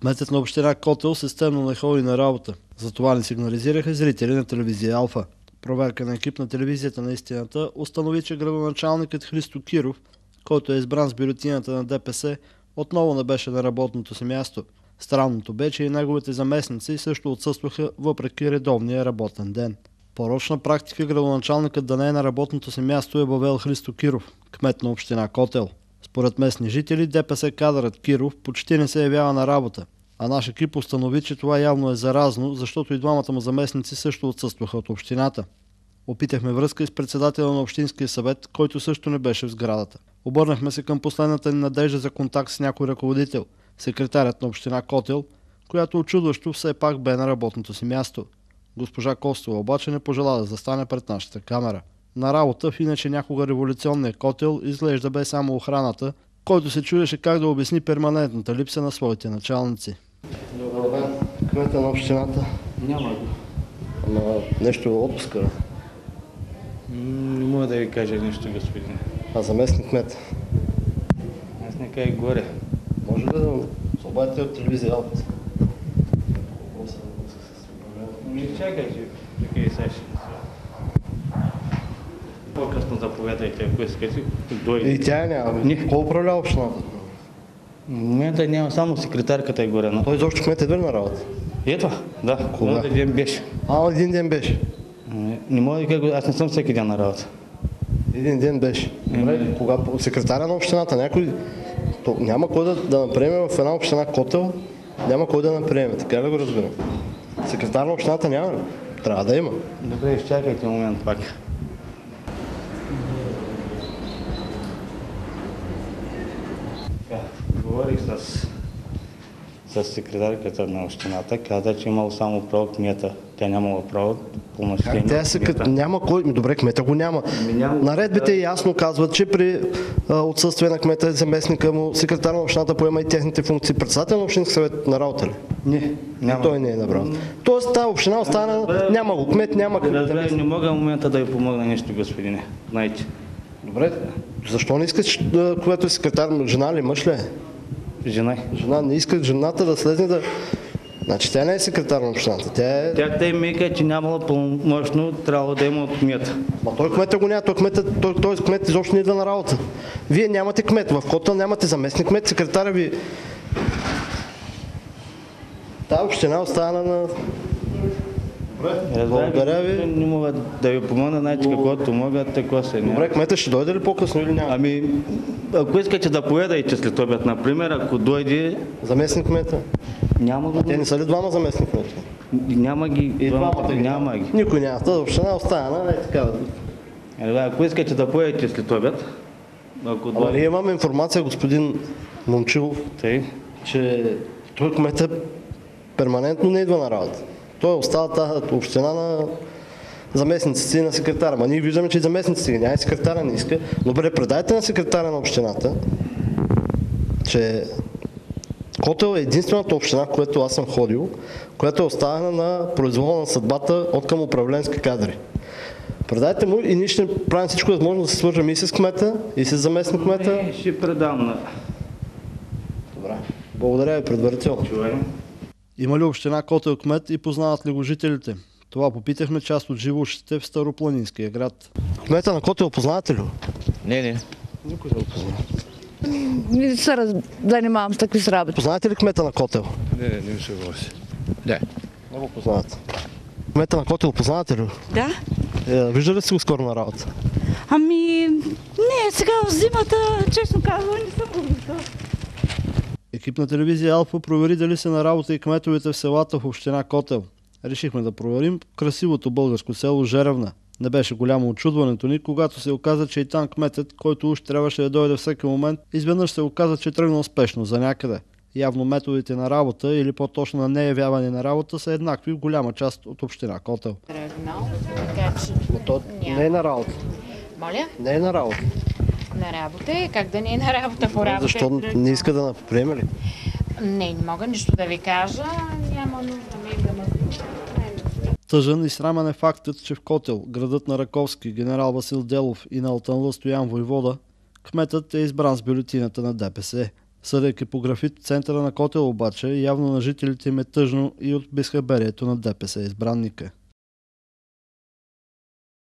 Кметът на община Котел системно не ходи на работа. Затова ни сигнализираха зрители на телевизия Алфа. Проверка на екип на телевизията на истината установи, че градоначалникът Христо Киров, който е избран с бюлетината на ДПС, отново не беше на работното си място. Странното бе, че и неговите заместници също отсъстваха въпреки редовния работен ден. Порочна практика градоначалникът да не е на работното си място е въвел Христо Киров, кмет на община Котел. Според местни жители, ДПС кадърът Киров почти не се явява на работа, а наш екип установи, че това явно е заразно, защото и двамата му заместници също отсъстваха от общината. Опитахме връзка и с председателя на Общинския съвет, който също не беше в сградата. Обърнахме се към последната ни надежда за контакт с някой ръководител, секретарят на община Котел, която очудващо все пак бе на работното си място. Госпожа Костова обаче не пожела да застане пред нашата камера. На работа в иначе някога революционния Котел изглежда бе само охраната, който се чудеше как да обясни перманентната липса на своите началници. Добър ден, кмета на общината. Няма го. Ама нещо отпуска. Не мога да ви кажа нещо, господин. А заместник кмет? Аз нека е горе. Може ли да се обадите от телевизия Алфа? Не чакайте, чакай сега. По-късно заповядайте, ако искате. И тя няма. Не. Кой управлява общината? В момента няма, само секретарката е горе. Но... Той изобщо кмет е дори на работа. Ето, да, Кога? този ден беше. Един ден беше. Не мога да кажа, аз не съм всеки ден на работа. Един ден беше. Добре, кога секретаря на общината някой... То няма кой да наприеме в една община Котел, няма кой да наприеме, така ли го разбирам? Секретар на общината няма ли? Трябва да има. Добре, изчакайте момент пак. Говорих с секретарката на общината, каза, че имал само право кмета. Тя нямала право пълнощение. Тя няма кой. Добре, кмета го няма. Наредбите ясно казват, че при отсъствие на кмета, заместника му, секретар на общината поема и техните функции. Председател на общински съвет на работа ли? Не, няма. Той не е набрал. Тоест тази община остана, няма го кмет, няма кмет. Не мога в момента да ви помогна нещо, господине. Знаете. Добре, защо не искаш, когато е секретар, жена ли, мъж ли е? Жена. Жена не иска жената да слезе да... Значи тя не е секретар на общината, тя е... Тя им мека, че нямала пълномощно, трябвало да има от кмета. Ма той кмета го няма, той кмет изобщо не идва на работа. Вие нямате кмет, в Котел нямате заместник кмет, секретаря ви... Тая община остана на... Благодаря ви. Не мога да ви помогна, знаете каквото мога, тако се. Добре, кмета ще дойде ли по-късно или няма? Ами, ако искате да поедайте след обед, например, ако дойде... Заместник кмета? Няма го... Те не са ли двама заместник кмета? Няма ги. И двамата няма ги. Никой няма. Тази община остана, е така. Ако искате да поедете след обед, ако Ама дойде... ние имаме информация, господин Момчилов, че той кмета перманентно не идва на работа. Той остава тази община на заместниците и на секретара. Ма ние виждаме, че и заместниците няма и секретара не иска. Добре, предайте на секретаря на общината, че Котел е единствената община, в която аз съм ходил, която е оставена на произвола на съдбата от към управленски кадри. Предайте му и ние ще правим всичко възможно да се свържем и с кмета, и с заместник кмета. Не, ще предам на... Добре. Благодаря ви предварително. Има ли община Котел кмет и познават ли го жителите? Това попитахме част от живущите в Старопланинския град. Кмета на Котел познавате ли го? Не. Никой не го познава. Не се занимавам с такви с работи. Познавате ли кмета на Котел? Не ми се въпроси. Да. Не го познавате. Кмета на Котел познавате ли го? Да. Виждали си го скоро на работа? Ами, не, сега в зимата, честно казвам, не съм го виждала. Екип на телевизия Алфа провери дали са на работа и кметовете в селата в община Котел. Решихме да проверим красивото българско село Жеравна. Не беше голямо очудването ни, когато се оказа, че и там кметът, който уж трябваше да дойде всеки момент, изведнъж се оказа, че тръгна успешно за някъде. Явно методите на работа или по-точно на неявяване на работа са еднакви в голяма част от община Котел. Не е на работа. Моля? Не е на работа. На работа е. Как да не е на работа по работа? Защо не иска да наприеме ли? Не мога нищо да ви кажа. Няма нужда ми да ме... Тъжен и срамен е фактът, че в Котел, градът на Раковски, генерал Васил Делов и на Алтанлъ Стоян войвода, кметът е избран с бюлетината на ДПС. Съдейки по графит в центъра на Котел обаче, явно на жителите им е тъжно и от безхаберието на ДПС избранника.